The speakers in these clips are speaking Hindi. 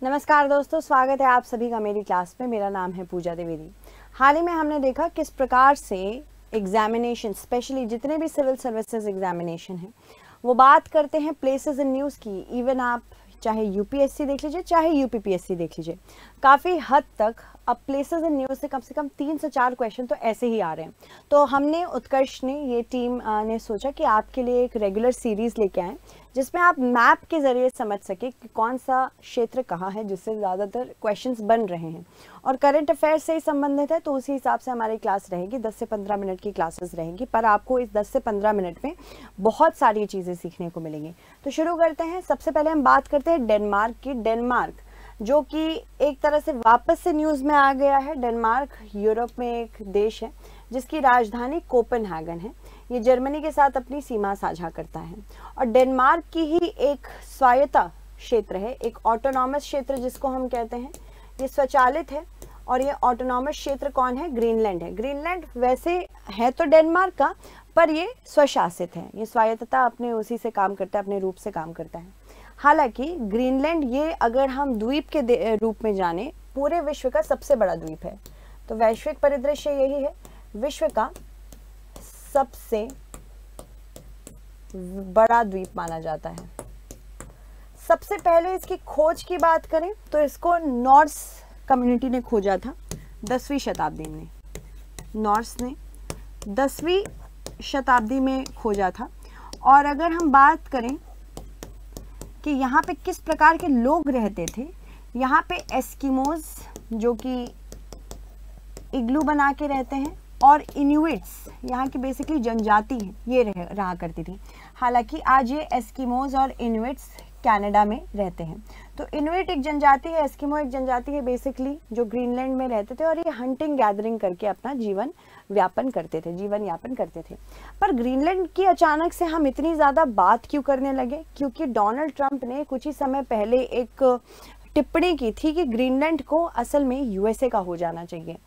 नमस्कार दोस्तों, स्वागत है आप सभी का मेरी क्लास में। मेरा नाम है पूजा द्विवेदी। हाल ही में हमने देखा किस प्रकार से एग्जामिनेशन, स्पेशली जितने भी सिविल सर्विसेज एग्जामिनेशन हैं, वो बात करते हैं प्लेसेस इन न्यूज़ की। इवन आप चाहे यूपीएससी देख लीजिए, चाहे यूपीपीएससी देख लीजिए, काफ़ी हद तक अब प्लेसेस इन न्यूज़ से कम 3 से 4 क्वेश्चन तो ऐसे ही आ रहे हैं। तो हमने, उत्कर्ष ने, ये टीम ने सोचा कि आपके लिए एक रेगुलर सीरीज़ लेके आएँ जिसमें आप मैप के ज़रिए समझ सके कि कौन सा क्षेत्र कहाँ है जिससे ज़्यादातर क्वेश्चंस बन रहे हैं, और करंट अफेयर्स से ही संबंधित है। तो उसी हिसाब से हमारी क्लास रहेगी, 10 से 15 मिनट की क्लासेस रहेंगी, पर आपको इस 10 से 15 मिनट में बहुत सारी चीज़ें सीखने को मिलेंगी। तो शुरू करते हैं। सबसे पहले हम बात करते हैं डेनमार्क की। डेनमार्क जो कि एक तरह से वापस से न्यूज़ में आ गया है। डेनमार्क यूरोप में एक देश है जिसकी राजधानी कोपेनहेगन है। ये जर्मनी के साथ अपनी सीमा साझा करता है, और डेनमार्क की ही एक स्वायत्त क्षेत्र है, एक ऑटोनॉमस क्षेत्र जिसको हम कहते हैं। ये स्वचालित है, और ये ऑटोनॉमस क्षेत्र कौन है? ग्रीनलैंड है। ग्रीनलैंड वैसे है तो डेनमार्क का, पर ये स्वशासित है। ये स्वायत्तता अपने उसी से काम करता है, अपने रूप से काम करता है। हालांकि ग्रीनलैंड, ये अगर हम द्वीप के रूप में जाने, पूरे विश्व का सबसे बड़ा द्वीप है। तो वैश्विक परिदृश्य यही है, विश्व का सबसे बड़ा द्वीप माना जाता है। सबसे पहले इसकी खोज की बात करें तो इसको नॉर्स कम्युनिटी ने खोजा था 10वीं शताब्दी में। नॉर्स ने 10वीं शताब्दी में खोजा था। और अगर हम बात करें कि यहाँ पे किस प्रकार के लोग रहते थे, यहाँ पे एस्किमोज जो कि इग्लू बना के रहते हैं, और इनुइट्स यहाँ की बेसिकली जनजाति है, ये रहा करती थी। हालांकि आज ये एस्किमोज और इनुइट्स कनाडा में रहते हैं। तो इनुइट एक जनजाति है, एस्किमो एक जनजाति है बेसिकली, जो ग्रीनलैंड में रहते थे, और ये हंटिंग गैदरिंग करके अपना जीवन यापन करते थे। पर ग्रीनलैंड की अचानक से हम इतनी ज़्यादा बात क्यों करने लगे? क्योंकि डोनाल्ड ट्रंप ने कुछ ही समय पहले एक टिप्पणी की थी कि ग्रीनलैंड को असल में यूएसए का हो जाना चाहिए,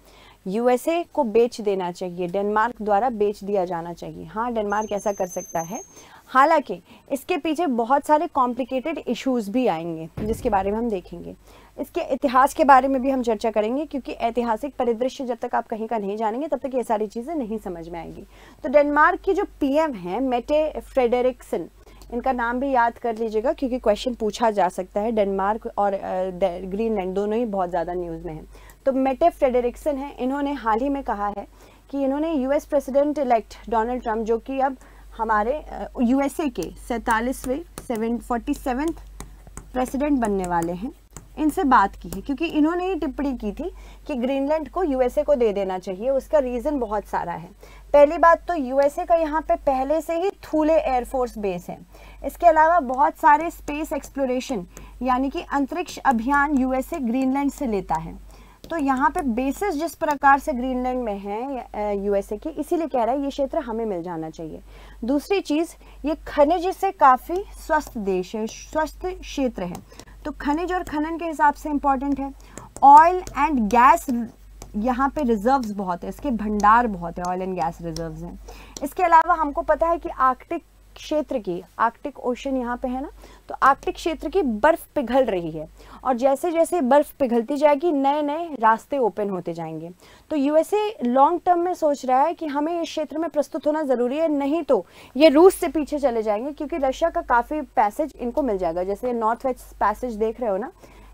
यूएसए को बेच देना चाहिए, डेनमार्क द्वारा बेच दिया जाना चाहिए। हाँ, डेनमार्क ऐसा कर सकता है। हालांकि इसके पीछे बहुत सारे कॉम्प्लिकेटेड इश्यूज भी आएंगे जिसके बारे में हम देखेंगे। इसके इतिहास के बारे में भी हम चर्चा करेंगे, क्योंकि ऐतिहासिक परिदृश्य जब तक आप कहीं का नहीं जानेंगे तब तक ये सारी चीज़ें नहीं समझ में आएंगी। तो डेनमार्क की जो पीएम है मेटे फ्रेडरिक्सन, इनका नाम भी याद कर लीजिएगा क्योंकि क्वेश्चन पूछा जा सकता है। डेनमार्क और ग्रीनलैंड दोनों ही बहुत ज़्यादा न्यूज़ में हैं। तो मेटे फ्रेडरिक्सन है, इन्होंने हाल ही में कहा है कि इन्होंने US president elect Donald Trump, जो कि अब हमारे यूएसए के 47वें प्रेसिडेंट बनने वाले हैं, इनसे बात की है, क्योंकि इन्होंने ही टिप्पणी की थी कि ग्रीनलैंड को यूएसए को दे देना चाहिए। उसका रीज़न बहुत सारा है। पहली बात तो यूएसए का यहाँ पे पहले से ही थूले एयरफोर्स बेस है। इसके अलावा बहुत सारे स्पेस एक्सप्लोरेशन यानी कि अंतरिक्ष अभियान यूएसए ग्रीनलैंड से लेता है। तो यहाँ पे बेसिस जिस प्रकार से ग्रीनलैंड में है यूएसए की, इसीलिए कह रहा है ये क्षेत्र हमें मिल जाना चाहिए। दूसरी चीज़, ये खनिज से काफ़ी स्वस्थ देश है, स्वस्थ क्षेत्र है। तो खनिज और खनन के हिसाब से इम्पॉर्टेंट है। ऑयल एंड गैस यहाँ पे रिजर्व्स बहुत है, इसके भंडार बहुत है, ऑयल एंड गैस रिजर्व्स हैं। इसके अलावा हमको पता है कि आर्कटिक क्षेत्र की, आर्कटिक ओशन यहाँ पे है ना, तो आर्कटिक क्षेत्र की बर्फ पिघल रही है, और जैसे जैसे बर्फ पिघलती जाएगी नए नए रास्ते ओपन होते जाएंगे। तो यूएसए लॉन्ग टर्म में सोच रहा है कि हमें इस क्षेत्र में प्रस्तुत होना ज़रूरी है, नहीं तो ये रूस से पीछे चले जाएंगे, क्योंकि रशिया का काफ़ी पैसेज इनको मिल जाएगा। जैसे नॉर्थ वेस्ट पैसेज देख रहे हो ना,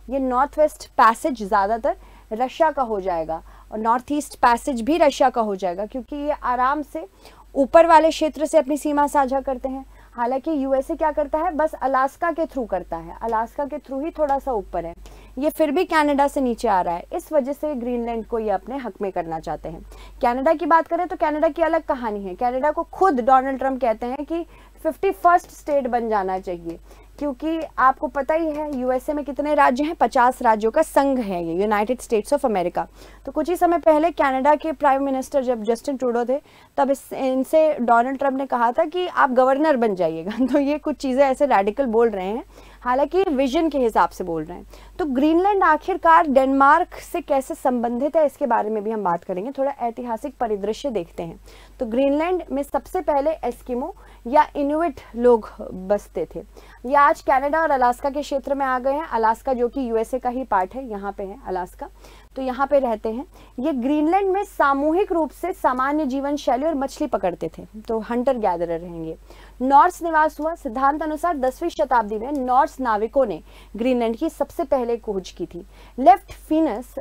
ये नॉर्थ वेस्ट पैसेज ज़्यादातर रशिया का हो जाएगा, और नॉर्थ ईस्ट पैसेज भी रशिया का हो जाएगा, क्योंकि ये आराम से ऊपर वाले क्षेत्र से अपनी सीमा साझा करते हैं। हालांकि यूएसए क्या करता है, बस अलास्का के थ्रू करता है, अलास्का के थ्रू ही थोड़ा सा ऊपर है, ये फिर भी कनाडा से नीचे आ रहा है। इस वजह से ग्रीनलैंड को ये अपने हक में करना चाहते हैं। कनाडा की बात करें तो कनाडा की अलग कहानी है। कनाडा को खुद डोनाल्ड ट्रंप कहते हैं कि 51st स्टेट बन जाना चाहिए, क्योंकि आपको पता ही है यूएसए में कितने राज्य हैं, 50 राज्यों का संघ है ये, यूनाइटेड स्टेट्स ऑफ अमेरिका। तो कुछ ही समय पहले कनाडा के प्राइम मिनिस्टर जब जस्टिन ट्रूडो थे, तब इनसे डोनाल्ड ट्रंप ने कहा था कि आप गवर्नर बन जाइएगा। तो ये कुछ चीज़ें ऐसे रेडिकल बोल रहे हैं, हालांकि विजन के हिसाब से बोल रहे हैं। तो ग्रीनलैंड आखिरकार डेनमार्क से कैसे संबंधित है, इसके बारे में भी हम बात करेंगे। थोड़ा ऐतिहासिक परिदृश्य देखते हैं। तो ग्रीनलैंड में सबसे पहले एस्किमो या इनुइट लोग बसते थे। ये आज कनाडा और अलास्का के क्षेत्र में आ गए हैं। अलास्का जो कि यूएसए का ही पार्ट है, यहाँ पे है अलास्का, तो यहाँ पे रहते हैं। ये ग्रीनलैंड में सामूहिक रूप से सामान्य जीवन शैली और मछली पकड़ते थे, तो हंटर गैदरर रहेंगे। नॉर्स निवास हुआ। सिद्धांत अनुसार 10वीं शताब्दी में नॉर्स नाविकों ने ग्रीनलैंड की सबसे पहले खोज की थी। लेफ्ट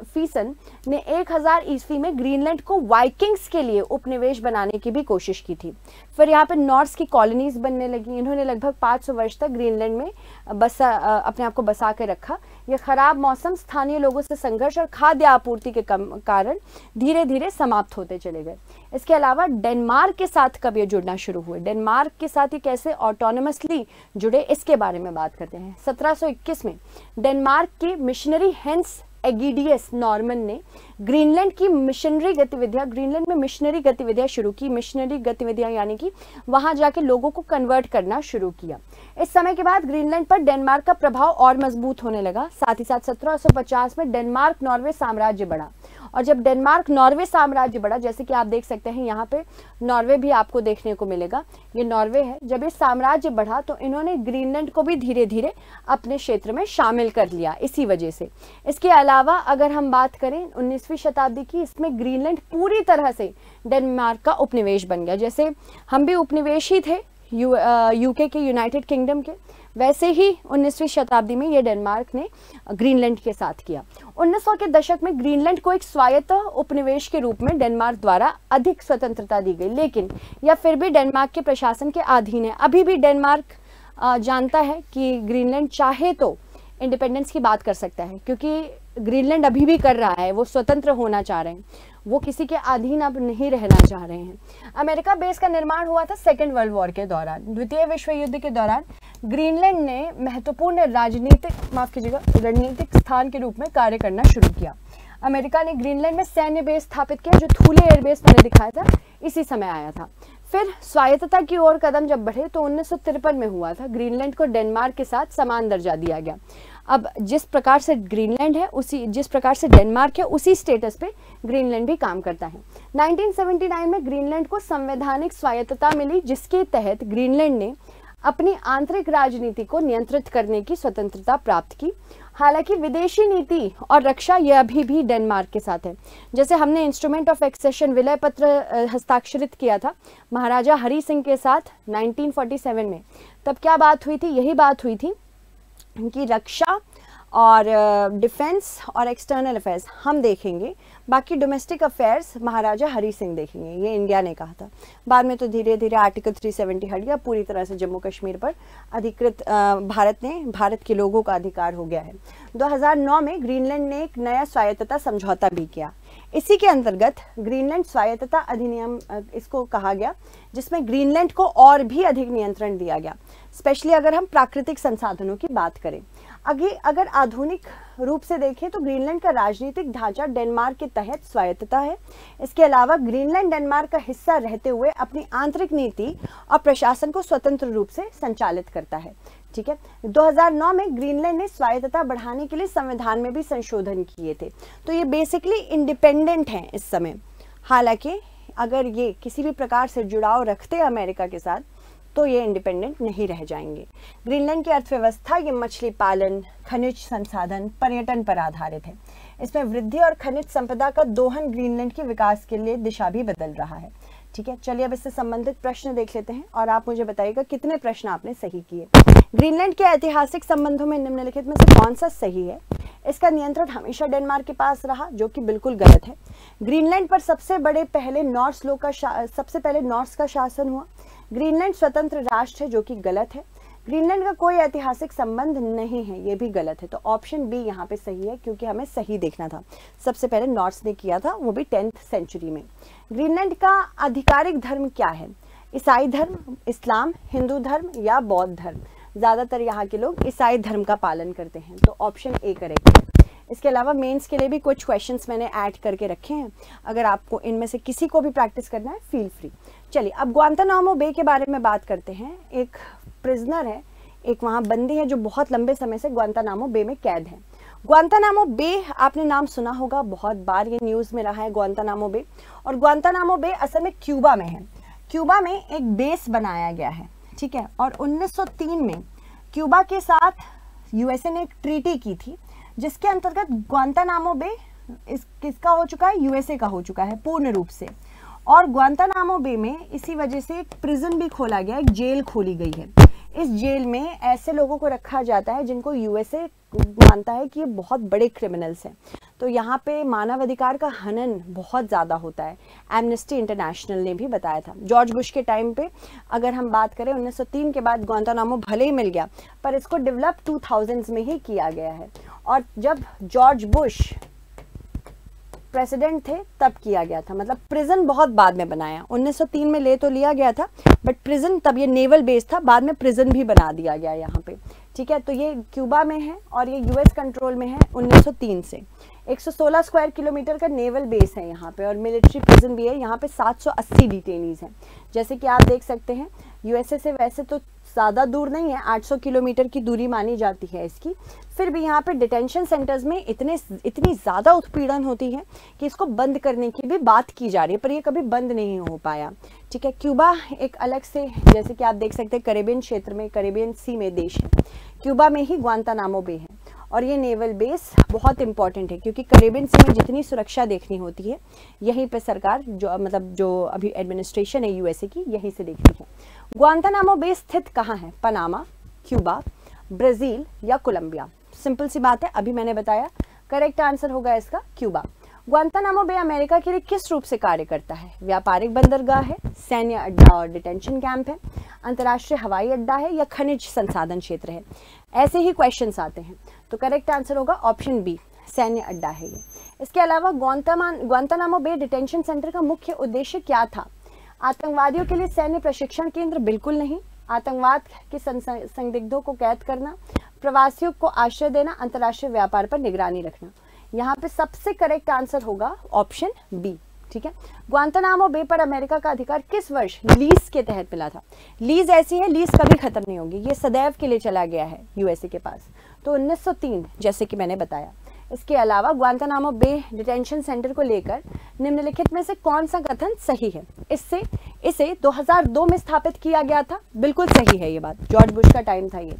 फीसन ने 1000 ईस्वी में ग्रीनलैंड को वाइकिंग्स के लिए उपनिवेश बनाने की भी कोशिश की थी। फिर यहाँ पे नॉर्स की कॉलोनीज बनने लगी। इन्होंने लगभग 500 वर्ष तक ग्रीनलैंड में अपने आप को बसा के रखा। यह खराब मौसम, स्थानीय लोगों से संघर्ष और खाद्य आपूर्ति के कारण धीरे धीरे समाप्त होते चले गए। इसके अलावा डेनमार्क के साथ कब ये जुड़ना शुरू हुए, डेनमार्क के साथ ये कैसे ऑटोनमसली जुड़े, इसके बारे में बात करते हैं। 1721 में डेनमार्क के मिशनरी हेंस एगिडियस नॉर्मन ने ग्रीनलैंड की ग्रीनलैंड में मिशनरी गतिविधियां शुरू की। मिशनरी गतिविधियां यानी कि वहां जाके लोगों को कन्वर्ट करना शुरू किया। इस समय के बाद ग्रीनलैंड पर डेनमार्क का प्रभाव और मजबूत होने लगा। साथ ही साथ 1750 में डेनमार्क नॉर्वे साम्राज्य बढ़ा, और जब डेनमार्क नॉर्वे साम्राज्य बढ़ा, जैसे कि आप देख सकते हैं यहाँ पे नॉर्वे भी आपको देखने को मिलेगा, ये नॉर्वे है। जब ये साम्राज्य बढ़ा तो इन्होंने ग्रीनलैंड को भी धीरे धीरे अपने क्षेत्र में शामिल कर लिया इसी वजह से। इसके अलावा अगर हम बात करें 19वीं शताब्दी की, इसमें ग्रीनलैंड पूरी तरह से डेनमार्क का उपनिवेश बन गया। जैसे हम भी उपनिवेशी थे यूके के, यूनाइटेड किंगडम के, वैसे ही 19वीं शताब्दी में ये डेनमार्क ने ग्रीनलैंड के साथ किया। 1900 के दशक में ग्रीनलैंड को एक स्वायत्त उपनिवेश के रूप में डेनमार्क द्वारा अधिक स्वतंत्रता दी गई, लेकिन यह फिर भी डेनमार्क के प्रशासन के अधीन है। अभी भी डेनमार्क जानता है कि ग्रीनलैंड चाहे तो इंडिपेंडेंस की बात कर सकता है, क्योंकि ग्रीनलैंड अभी भी कर रहा है, वो स्वतंत्र होना चाह रहे हैं, वो किसी के अधीन अब नहीं रहना चाह रहे हैं। अमेरिका बेस का निर्माण हुआ था सेकेंड वर्ल्ड वॉर के दौरान। द्वितीय विश्व युद्ध के दौरान ग्रीनलैंड ने महत्वपूर्ण रणनीतिक स्थान के रूप में कार्य करना शुरू किया। अमेरिका ने ग्रीनलैंड में सैन्य बेस स्थापित किया, जो थूले एयरबेस मैंने दिखाया था इसी समय आया था। फिर स्वायत्तता की ओर कदम जब बढ़े तो 1953 में हुआ था। ग्रीनलैंड को डेनमार्क के साथ समान दर्जा दिया गया। अब जिस प्रकार से ग्रीनलैंड है जिस प्रकार से डेनमार्क है, उसी स्टेटस पे ग्रीनलैंड भी काम करता है। 1979 में ग्रीनलैंड को संवैधानिक स्वायत्तता मिली, जिसके तहत ग्रीनलैंड ने अपनी आंतरिक राजनीति को नियंत्रित करने की स्वतंत्रता प्राप्त की। हालांकि विदेशी नीति और रक्षा यह अभी भी डेनमार्क के साथ है। जैसे हमने इंस्ट्रूमेंट ऑफ एक्सेशन विलय पत्र हस्ताक्षरित किया था महाराजा हरि सिंह के साथ 1947 में, तब क्या बात हुई थी, यही बात हुई थी कि रक्षा और डिफेंस और एक्सटर्नल अफेयर्स हम देखेंगे, बाकी डोमेस्टिक अफेयर्स महाराजा हरि सिंह देखेंगे, ये इंडिया ने कहा था। बाद में तो धीरे धीरे आर्टिकल 370 हट गया, पूरी तरह से जम्मू कश्मीर पर अधिकृत भारत के लोगों का अधिकार हो गया है। 2009 में ग्रीनलैंड ने एक नया स्वायत्तता समझौता भी किया। इसी के अंतर्गत ग्रीनलैंड स्वायत्तता अधिनियम इसको कहा गया, जिसमें ग्रीनलैंड को और भी अधिक नियंत्रण दिया गया, स्पेशली अगर हम प्राकृतिक संसाधनों की बात करें। अगर आधुनिक रूप से देखें तो ग्रीनलैंड का राजनीतिक ढांचा डेनमार्क के तहत स्वायत्तता है। इसके अलावा ग्रीनलैंड डेनमार्क का हिस्सा रहते हुए अपनी आंतरिक नीति और प्रशासन को स्वतंत्र रूप से संचालित करता है। ठीक है, 2009 में ग्रीनलैंड ने स्वायत्तता बढ़ाने के लिए संविधान में भी संशोधन किए थे, तो ये बेसिकली इंडिपेंडेंट हैं इस समय। हालांकि अगर ये किसी भी प्रकार से जुड़ाव रखते हैं अमेरिका के साथ, तो ये इंडिपेंडेंट नहीं रह जाएंगे। ग्रीनलैंड की अर्थव्यवस्था ये मछली पालन, खनिज संसाधन, पर्यटन पर आधारित है। इसमें वृद्धि और खनिज संपदा का दोहन ग्रीनलैंड के विकास के लिए दिशा भी बदल रहा है। ठीक है, चलिए अब इससे संबंधित प्रश्न देख लेते हैं और आप मुझे बताइएगा कितने प्रश्न आपने सही किए। ग्रीनलैंड के ऐतिहासिक संबंधों में निम्नलिखित में से कौन सा सही है? इसका नियंत्रण हमेशा डेनमार्क के पास रहा, जो कि बिल्कुल गलत है। ग्रीनलैंड पर सबसे पहले नॉर्स का शासन हुआ। ग्रीनलैंड स्वतंत्र राष्ट्र है, जो कि गलत है। ग्रीनलैंड का कोई ऐतिहासिक संबंध नहीं है, ये भी गलत है। तो ऑप्शन बी यहाँ पे सही है, क्योंकि हमें सही देखना था। सबसे पहले नॉर्स ने किया था, वो भी 10th सेंचुरी में। ग्रीनलैंड का आधिकारिक धर्म क्या है? ईसाई धर्म, इस्लाम, हिंदू धर्म या बौद्ध धर्म? ज्यादातर यहाँ के लोग ईसाई धर्म का पालन करते हैं, तो ऑप्शन ए करेक्ट है। इसके अलावा मेंस के लिए भी कुछ क्वेश्चंस मैंने ऐड करके रखे हैं, अगर आपको इनमें से किसी को भी प्रैक्टिस करना है फील फ्री। चलिए अब ग्वांतानामो बे के बारे में बात करते हैं। एक प्रिजनर है, एक वहाँ बंदी है जो बहुत लंबे समय से ग्वांतानामो बे में कैद है। ग्वांतानामो बे आपने नाम सुना होगा, बहुत बार ये न्यूज़ में रहा है ग्वांतानामो बे। और ग्वांतानामो बे असल में क्यूबा में है। क्यूबा में एक बेस बनाया गया है, ठीक है। और 1903 में क्यूबा के साथ यूएसए ने एक ट्रीटी की थी जिसके अंतर्गत ग्वांतानामो बे किसका हो चुका है, यूएसए का हो चुका है पूर्ण रूप से। और ग्वांतानामो बे में इसी वजह से एक प्रिजन भी खोला गया, एक जेल खोली गई है। इस जेल में ऐसे लोगों को रखा जाता है जिनको यूएसए मानता है कि ये बहुत बड़े क्रिमिनल्स हैं। तो यहाँ पे मानव अधिकार का हनन बहुत ज़्यादा होता है, एमनेस्टी इंटरनेशनल ने भी बताया था। जॉर्ज बुश के टाइम पे अगर हम बात करें 1903 के बाद ग्वांतानामो भले ही मिल गया पर इसको डेवलप 2000s में ही किया गया है। और जब जॉर्ज बुश प्रेसिडेंट थे तब किया गया था, मतलब प्रिजन बहुत बाद में बनाया। 1903 में ले तो लिया गया था बट प्रिजन तब ये नेवल बेस था, बाद में प्रिजन भी बना दिया गया यहाँ पे, ठीक है। तो ये क्यूबा में है और ये यूएस कंट्रोल में है 1903 से। 116 स्क्वायर किलोमीटर का नेवल बेस है यहाँ पे और मिलिट्री प्रिजन भी है। यहाँ पे 780 डिटेनीज हैं। जैसे कि आप देख सकते हैं यूएसए से वैसे तो ज़्यादा दूर नहीं है, 800 किलोमीटर की दूरी मानी जाती है इसकी, फिर भी यहाँ पे डिटेंशन सेंटर्स में इतनी ज़्यादा उत्पीड़न होती है कि इसको बंद करने की भी बात की जा रही है पर ये कभी बंद नहीं हो पाया, ठीक है। क्यूबा एक अलग से, जैसे कि आप देख सकते हैं कैरेबियन क्षेत्र में, कैरेबियन सी में देश है, क्यूबा में ही ग्वांतानामो बे है। और ये नेवल बेस बहुत इंपॉर्टेंट है क्योंकि कैरेबियन सी में जितनी सुरक्षा देखनी होती है यहीं पे सरकार जो अभी एडमिनिस्ट्रेशन है यूएसए की यहीं से देखती है। ग्वांतानामो बे स्थित कहाँ है, पनामा, क्यूबा, ब्राजील या कोलंबिया? सिंपल सी बात है, अभी मैंने बताया। करेक्ट आंसर होगा इसका क्यूबा। ग्वांतानामो बे अमेरिका के लिए किस रूप से कार्य करता है? व्यापारिक बंदरगाह है, सैन्य अड्डा और डिटेंशन कैंप है, अंतर्राष्ट्रीय हवाई अड्डा है या खनिज संसाधन क्षेत्र है? ऐसे ही क्वेश्चंस आते हैं। तो करेक्ट आंसर होगा ऑप्शन बी, सैन्य अड्डा है ये। इसके अलावा ग्वांतानामो बे डिटेंशन सेंटर का मुख्य उद्देश्य क्या था? आतंकवादियों के लिए सैन्य प्रशिक्षण केंद्र बिल्कुल नहीं, आतंकवाद के संदिग्धों को कैद करना, प्रवासियों को आश्रय देना, अंतर्राष्ट्रीय व्यापार पर निगरानी रखना। यहाँ पे सबसे करेक्ट आंसर होगा ऑप्शन बी, ठीक है। ग्वांतानामो बे पर अमेरिका का अधिकार किस वर्ष लीज के तहत मिला था? लीज ऐसी है, लीज कभी खत्म नहीं होगी, ये सदैव के लिए चला गया है यूएसए के पास। तो 1903 जैसे कि मैंने बताया। इसके अलावा ग्वांतानामो बे डिटेंशन सेंटर को लेकर निम्नलिखित में से कौन सा कथन सही है? इसे 2002 में स्थापित किया गया था, बिल्कुल सही है ये बात, जॉर्ज बुश का टाइम था ये।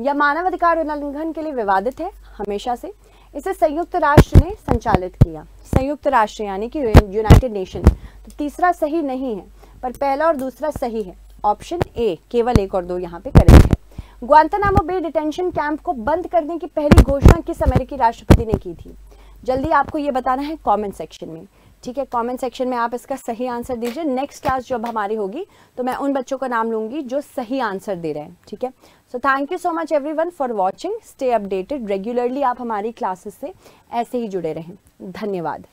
यह मानवाधिकार उल्लंघन के लिए विवादित है हमेशा से। इसे संयुक्त राष्ट्र ने संचालित किया, संयुक्त राष्ट्र यानी कि यूनाइटेड नेशन। तो तीसरा सही नहीं है पर पहला और दूसरा सही है, ऑप्शन ए, केवल 1 और 2 यहाँ पे करेक्ट है। ग्वांतानामो बे डिटेंशन कैंप को बंद करने की पहली घोषणा किस अमेरिकी राष्ट्रपति ने की थी? जल्दी आपको ये बताना है कमेंट सेक्शन में, ठीक है। कमेंट सेक्शन में आप इसका सही आंसर दीजिए। नेक्स्ट क्लास जब हमारी होगी तो मैं उन बच्चों का नाम लूंगी जो सही आंसर दे रहे हैं, ठीक है। So thank you so much everyone for watching. Stay updated, regularly आप हमारी क्लासेस से ऐसे ही जुड़े रहें। धन्यवाद।